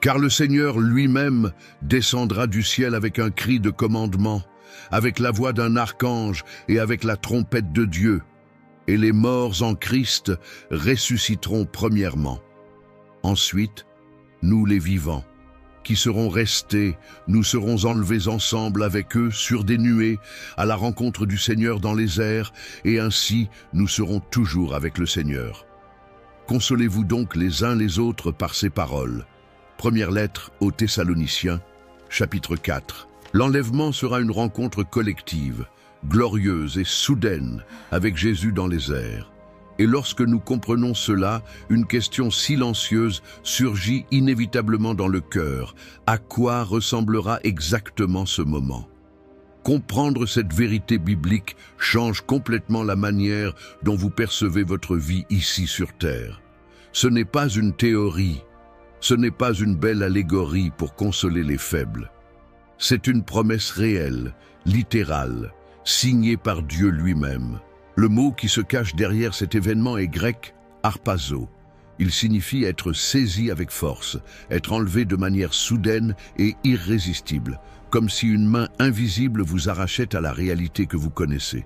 Car le Seigneur lui-même descendra du ciel avec un cri de commandement, avec la voix d'un archange et avec la trompette de Dieu. Et les morts en Christ ressusciteront premièrement. Ensuite, nous les vivants, qui serons restés, nous serons enlevés ensemble avec eux sur des nuées, à la rencontre du Seigneur dans les airs, et ainsi nous serons toujours avec le Seigneur. Consolez-vous donc les uns les autres par ces paroles. Première lettre aux Thessaloniciens, chapitre 4. L'enlèvement sera une rencontre collective, glorieuse et soudaine, avec Jésus dans les airs. Et lorsque nous comprenons cela, une question silencieuse surgit inévitablement dans le cœur. À quoi ressemblera exactement ce moment? Comprendre cette vérité biblique change complètement la manière dont vous percevez votre vie ici sur terre. Ce n'est pas une théorie, ce n'est pas une belle allégorie pour consoler les faibles. C'est une promesse réelle, littérale, signée par Dieu lui-même. Le mot qui se cache derrière cet événement est grec « harpazo ». Il signifie être saisi avec force, être enlevé de manière soudaine et irrésistible, comme si une main invisible vous arrachait à la réalité que vous connaissez.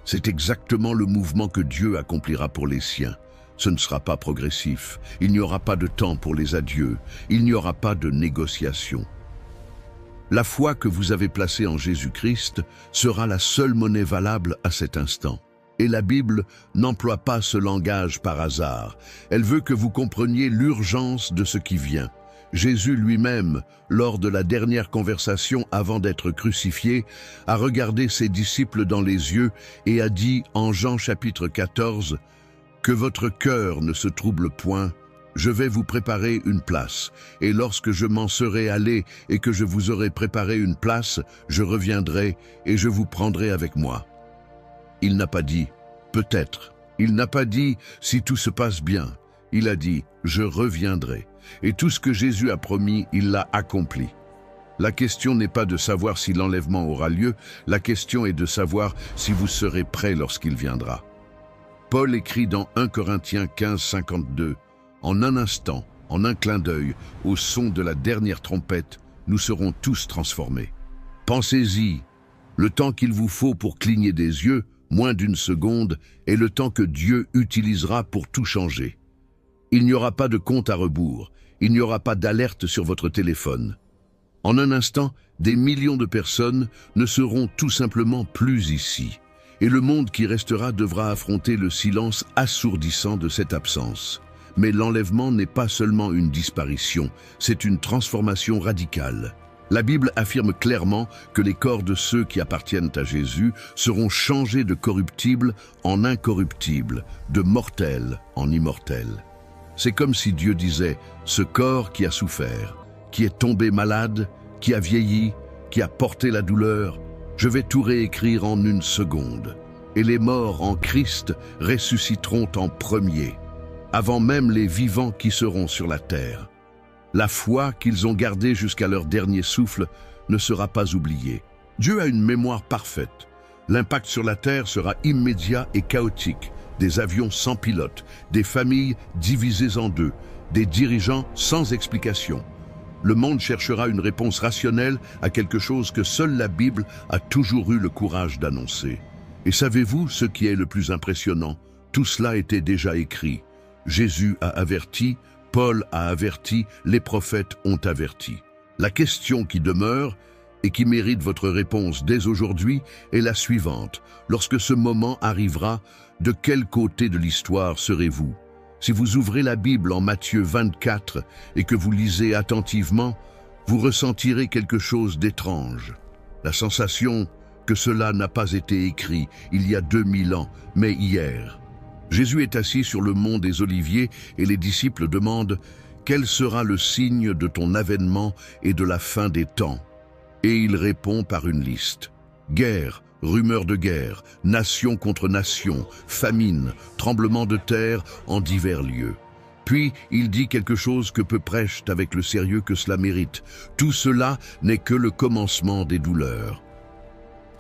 C'est exactement le mouvement que Dieu accomplira pour les siens. Ce ne sera pas progressif, il n'y aura pas de temps pour les adieux, il n'y aura pas de négociation. La foi que vous avez placée en Jésus-Christ sera la seule monnaie valable à cet instant. Et la Bible n'emploie pas ce langage par hasard. Elle veut que vous compreniez l'urgence de ce qui vient. Jésus lui-même, lors de la dernière conversation avant d'être crucifié, a regardé ses disciples dans les yeux et a dit en Jean chapitre 14 « Que votre cœur ne se trouble point, je vais vous préparer une place, et lorsque je m'en serai allé et que je vous aurai préparé une place, je reviendrai et je vous prendrai avec moi. » Il n'a pas dit « peut-être ». Il n'a pas dit « si tout se passe bien ». Il a dit « je reviendrai ». Et tout ce que Jésus a promis, il l'a accompli. La question n'est pas de savoir si l'enlèvement aura lieu, la question est de savoir si vous serez prêts lorsqu'il viendra. Paul écrit dans 1 Corinthiens 15, 52 « En un instant, en un clin d'œil, au son de la dernière trompette, nous serons tous transformés. » Pensez-y, le temps qu'il vous faut pour cligner des yeux, moins d'une seconde, est le temps que Dieu utilisera pour tout changer. Il n'y aura pas de compte à rebours, il n'y aura pas d'alerte sur votre téléphone. En un instant, des millions de personnes ne seront tout simplement plus ici. Et le monde qui restera devra affronter le silence assourdissant de cette absence. Mais l'enlèvement n'est pas seulement une disparition, c'est une transformation radicale. La Bible affirme clairement que les corps de ceux qui appartiennent à Jésus seront changés de corruptibles en incorruptibles, de mortels en immortels. C'est comme si Dieu disait, ce corps qui a souffert, qui est tombé malade, qui a vieilli, qui a porté la douleur, je vais tout réécrire en une seconde. Et les morts en Christ ressusciteront en premier, avant même les vivants qui seront sur la terre. La foi qu'ils ont gardée jusqu'à leur dernier souffle ne sera pas oubliée. Dieu a une mémoire parfaite. L'impact sur la terre sera immédiat et chaotique. Des avions sans pilote, des familles divisées en deux, des dirigeants sans explication. Le monde cherchera une réponse rationnelle à quelque chose que seule la Bible a toujours eu le courage d'annoncer. Et savez-vous ce qui est le plus impressionnant? Tout cela était déjà écrit. Jésus a averti, Paul a averti, les prophètes ont averti. La question qui demeure et qui mérite votre réponse dès aujourd'hui est la suivante. Lorsque ce moment arrivera, de quel côté de l'histoire serez-vous? Si vous ouvrez la Bible en Matthieu 24 et que vous lisez attentivement, vous ressentirez quelque chose d'étrange. La sensation que cela n'a pas été écrit il y a 2000 ans, mais hier. Jésus est assis sur le mont des Oliviers et les disciples demandent « Quel sera le signe de ton avènement et de la fin des temps ?» Et il répond par une liste. Guerre, rumeurs de guerre, nation contre nation, famine, tremblement de terre en divers lieux. Puis il dit quelque chose que peu prêchent avec le sérieux que cela mérite. Tout cela n'est que le commencement des douleurs.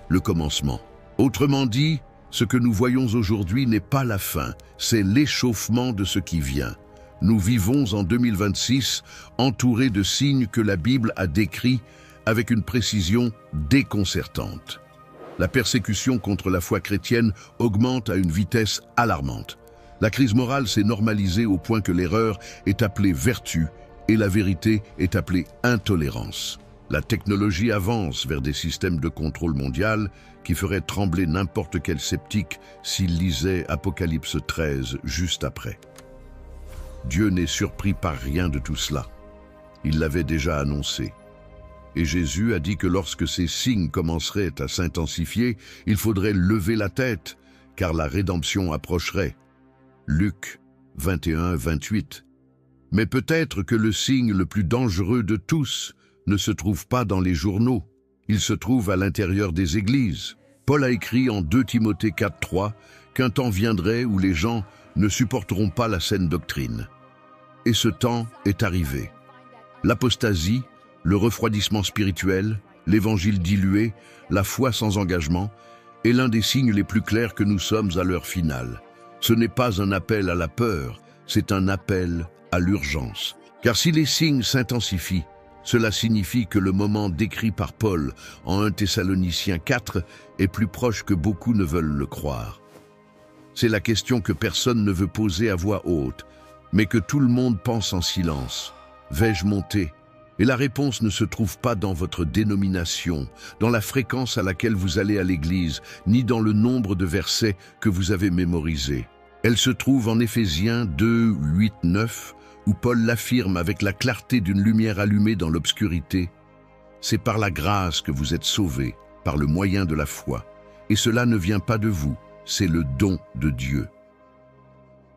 Le commencement. Autrement dit, ce que nous voyons aujourd'hui n'est pas la fin, c'est l'échauffement de ce qui vient. Nous vivons en 2026 entourés de signes que la Bible a décrits avec une précision déconcertante. La persécution contre la foi chrétienne augmente à une vitesse alarmante. La crise morale s'est normalisée au point que l'erreur est appelée vertu et la vérité est appelée intolérance. La technologie avance vers des systèmes de contrôle mondial qui feraient trembler n'importe quel sceptique s'il lisait Apocalypse 13 juste après. Dieu n'est surpris par rien de tout cela. Il l'avait déjà annoncé. Et Jésus a dit que lorsque ces signes commenceraient à s'intensifier, il faudrait lever la tête, car la rédemption approcherait. Luc 21-28. Mais peut-être que le signe le plus dangereux de tous ne se trouve pas dans les journaux. Il se trouve à l'intérieur des églises. Paul a écrit en 2 Timothée 4-3 qu'un temps viendrait où les gens ne supporteront pas la saine doctrine. Et ce temps est arrivé. L'apostasie, le refroidissement spirituel, l'évangile dilué, la foi sans engagement, est l'un des signes les plus clairs que nous sommes à l'heure finale. Ce n'est pas un appel à la peur, c'est un appel à l'urgence. Car si les signes s'intensifient, cela signifie que le moment décrit par Paul en 1 Thessaloniciens 4 est plus proche que beaucoup ne veulent le croire. C'est la question que personne ne veut poser à voix haute, mais que tout le monde pense en silence. Vais-je monter ? Et la réponse ne se trouve pas dans votre dénomination, dans la fréquence à laquelle vous allez à l'église, ni dans le nombre de versets que vous avez mémorisés. Elle se trouve en Éphésiens 2, 8, 9, où Paul l'affirme avec la clarté d'une lumière allumée dans l'obscurité. C'est par la grâce que vous êtes sauvés, par le moyen de la foi. Et cela ne vient pas de vous, c'est le don de Dieu.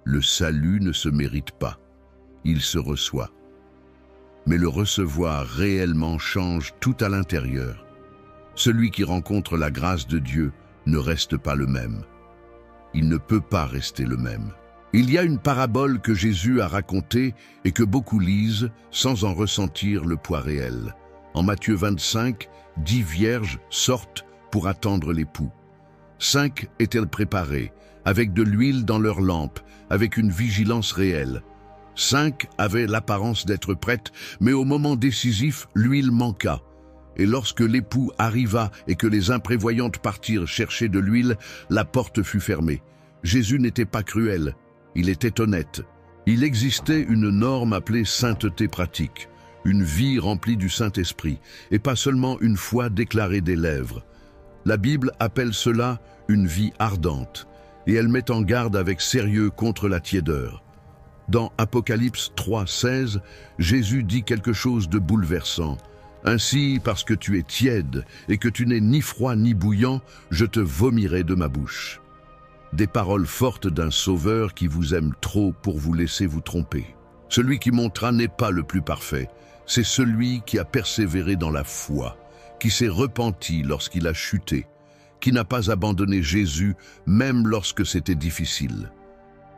Le salut ne se mérite pas, il se reçoit. Mais le recevoir réellement change tout à l'intérieur. Celui qui rencontre la grâce de Dieu ne reste pas le même. Il ne peut pas rester le même. Il y a une parabole que Jésus a racontée et que beaucoup lisent sans en ressentir le poids réel. En Matthieu 25, 10 vierges sortent pour attendre l'époux. 5 étaient préparées, avec de l'huile dans leurs lampes, avec une vigilance réelle. 5 avaient l'apparence d'être prêtes, mais au moment décisif, l'huile manqua. Et lorsque l'époux arriva et que les imprévoyantes partirent chercher de l'huile, la porte fut fermée. Jésus n'était pas cruel, il était honnête. Il existait une norme appelée sainteté pratique, une vie remplie du Saint-Esprit, et pas seulement une foi déclarée des lèvres. La Bible appelle cela une vie ardente, et elle met en garde avec sérieux contre la tiédeur. Dans Apocalypse 3,16, Jésus dit quelque chose de bouleversant. « Ainsi, parce que tu es tiède et que tu n'es ni froid ni bouillant, je te vomirai de ma bouche. » Des paroles fortes d'un sauveur qui vous aime trop pour vous laisser vous tromper. Celui qui montera n'est pas le plus parfait, c'est celui qui a persévéré dans la foi, qui s'est repenti lorsqu'il a chuté, qui n'a pas abandonné Jésus même lorsque c'était difficile.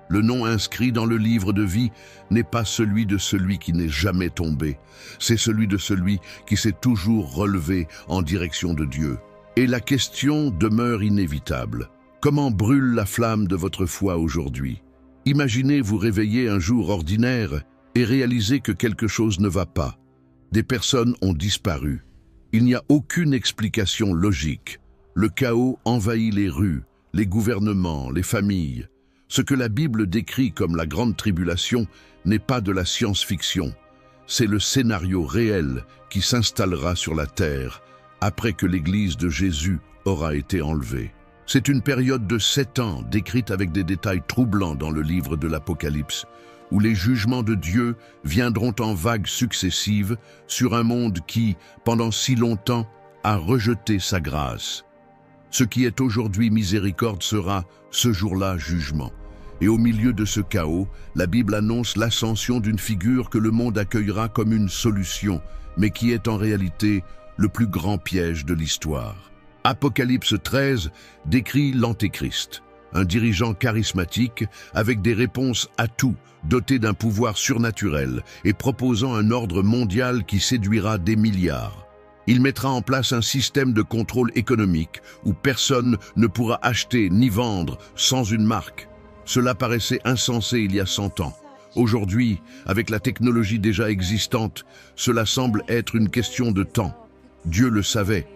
Le nom inscrit dans le livre de vie n'est pas celui de celui qui n'est jamais tombé, c'est celui de celui qui s'est toujours relevé en direction de Dieu. Et la question demeure inévitable. Comment brûle la flamme de votre foi aujourd'hui? Imaginez vous réveiller un jour ordinaire et réaliser que quelque chose ne va pas. Des personnes ont disparu. Il n'y a aucune explication logique. Le chaos envahit les rues, les gouvernements, les familles. Ce que la Bible décrit comme la grande tribulation n'est pas de la science-fiction. C'est le scénario réel qui s'installera sur la terre après que l'Église de Jésus aura été enlevée. C'est une période de 7 ans décrite avec des détails troublants dans le livre de l'Apocalypse, où les jugements de Dieu viendront en vagues successives sur un monde qui, pendant si longtemps, a rejeté sa grâce. Ce qui est aujourd'hui miséricorde sera, ce jour-là, jugement. Et au milieu de ce chaos, la Bible annonce l'ascension d'une figure que le monde accueillera comme une solution, mais qui est en réalité le plus grand piège de l'histoire. Apocalypse 13 décrit l'Antéchrist, un dirigeant charismatique avec des réponses à tout, doté d'un pouvoir surnaturel et proposant un ordre mondial qui séduira des milliards. Il mettra en place un système de contrôle économique où personne ne pourra acheter ni vendre sans une marque. Cela paraissait insensé il y a 100 ans. Aujourd'hui, avec la technologie déjà existante, cela semble être une question de temps. Dieu le savait.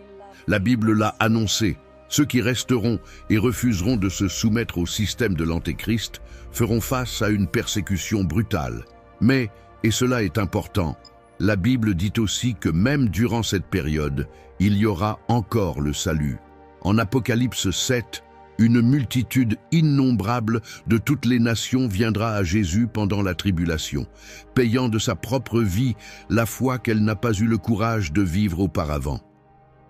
La Bible l'a annoncé. Ceux qui resteront et refuseront de se soumettre au système de l'Antéchrist feront face à une persécution brutale. Mais, et cela est important, la Bible dit aussi que même durant cette période, il y aura encore le salut. En Apocalypse 7, une multitude innombrable de toutes les nations viendra à Jésus pendant la tribulation, payant de sa propre vie la foi qu'elle n'a pas eu le courage de vivre auparavant.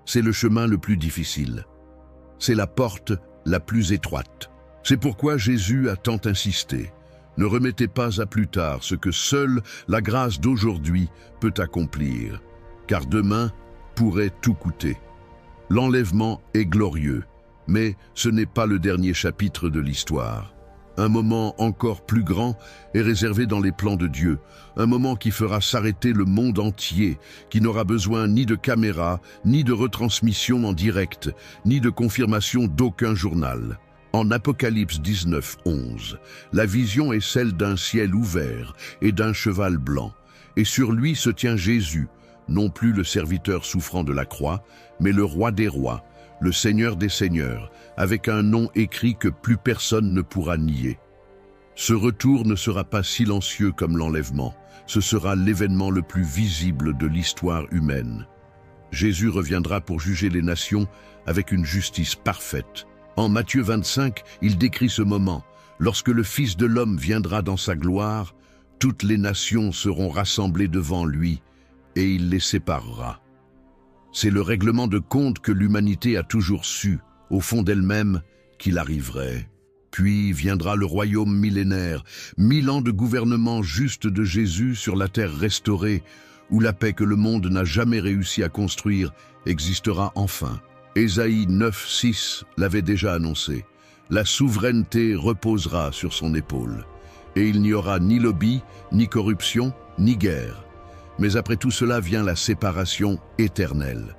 C'est le chemin le plus difficile. C'est la porte la plus étroite. C'est pourquoi Jésus a tant insisté. Ne remettez pas à plus tard ce que seule la grâce d'aujourd'hui peut accomplir, car demain pourrait tout coûter. L'enlèvement est glorieux, mais ce n'est pas le dernier chapitre de l'histoire. Un moment encore plus grand est réservé dans les plans de Dieu, un moment qui fera s'arrêter le monde entier, qui n'aura besoin ni de caméra, ni de retransmission en direct, ni de confirmation d'aucun journal. En Apocalypse 19, 11, la vision est celle d'un ciel ouvert et d'un cheval blanc, et sur lui se tient Jésus, non plus le serviteur souffrant de la croix, mais le roi des rois, le Seigneur des seigneurs, avec un nom écrit que plus personne ne pourra nier. Ce retour ne sera pas silencieux comme l'enlèvement, ce sera l'événement le plus visible de l'histoire humaine. Jésus reviendra pour juger les nations avec une justice parfaite. En Matthieu 25, il décrit ce moment. Lorsque le Fils de l'homme viendra dans sa gloire, toutes les nations seront rassemblées devant lui, et il les séparera. C'est le règlement de compte que l'humanité a toujours su, au fond d'elle-même, qu'il arriverait. Puis viendra le royaume millénaire, 1000 ans de gouvernement juste de Jésus sur la terre restaurée, où la paix que le monde n'a jamais réussi à construire existera enfin. Ésaïe 9, 6 l'avait déjà annoncé. La souveraineté reposera sur son épaule. Et il n'y aura ni lobby, ni corruption, ni guerre. Mais après tout cela vient la séparation éternelle.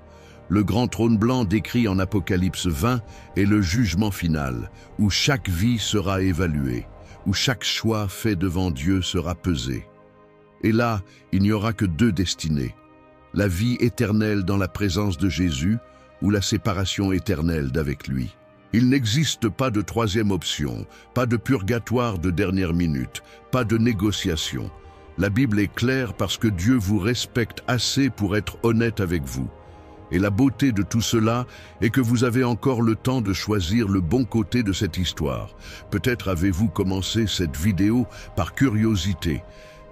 Le grand trône blanc décrit en Apocalypse 20 est le jugement final, où chaque vie sera évaluée, où chaque choix fait devant Dieu sera pesé. Et là, il n'y aura que deux destinées. La vie éternelle dans la présence de Jésus, ou la séparation éternelle d'avec lui. Il n'existe pas de troisième option, pas de purgatoire de dernière minute, pas de négociation. La Bible est claire parce que Dieu vous respecte assez pour être honnête avec vous. Et la beauté de tout cela est que vous avez encore le temps de choisir le bon côté de cette histoire. Peut-être avez-vous commencé cette vidéo par curiosité,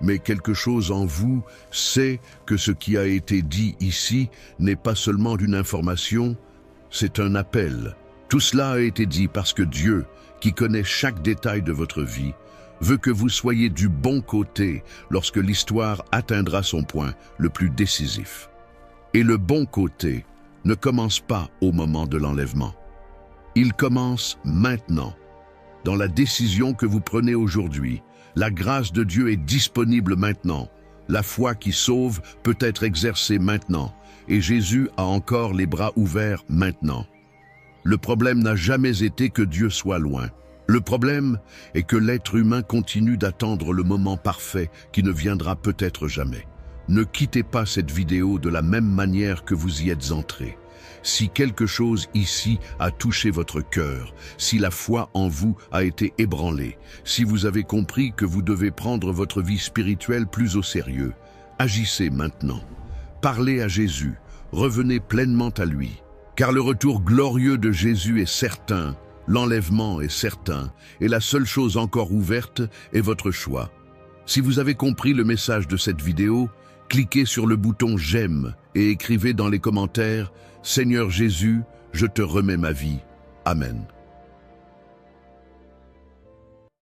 mais quelque chose en vous sait que ce qui a été dit ici n'est pas seulement une information, c'est un appel. Tout cela a été dit parce que Dieu, qui connaît chaque détail de votre vie, veut que vous soyez du bon côté lorsque l'histoire atteindra son point le plus décisif. Et le bon côté ne commence pas au moment de l'enlèvement. Il commence maintenant. Dans la décision que vous prenez aujourd'hui, la grâce de Dieu est disponible maintenant. La foi qui sauve peut être exercée maintenant. Et Jésus a encore les bras ouverts maintenant. Le problème n'a jamais été que Dieu soit loin. Le problème est que l'être humain continue d'attendre le moment parfait qui ne viendra peut-être jamais. Ne quittez pas cette vidéo de la même manière que vous y êtes entré. Si quelque chose ici a touché votre cœur, si la foi en vous a été ébranlée, si vous avez compris que vous devez prendre votre vie spirituelle plus au sérieux, agissez maintenant. Parlez à Jésus, revenez pleinement à lui. Car le retour glorieux de Jésus est certain, l'enlèvement est certain, et la seule chose encore ouverte est votre choix. Si vous avez compris le message de cette vidéo, cliquez sur le bouton « J'aime » et écrivez dans les commentaires « Seigneur Jésus, je te remets ma vie. Amen ».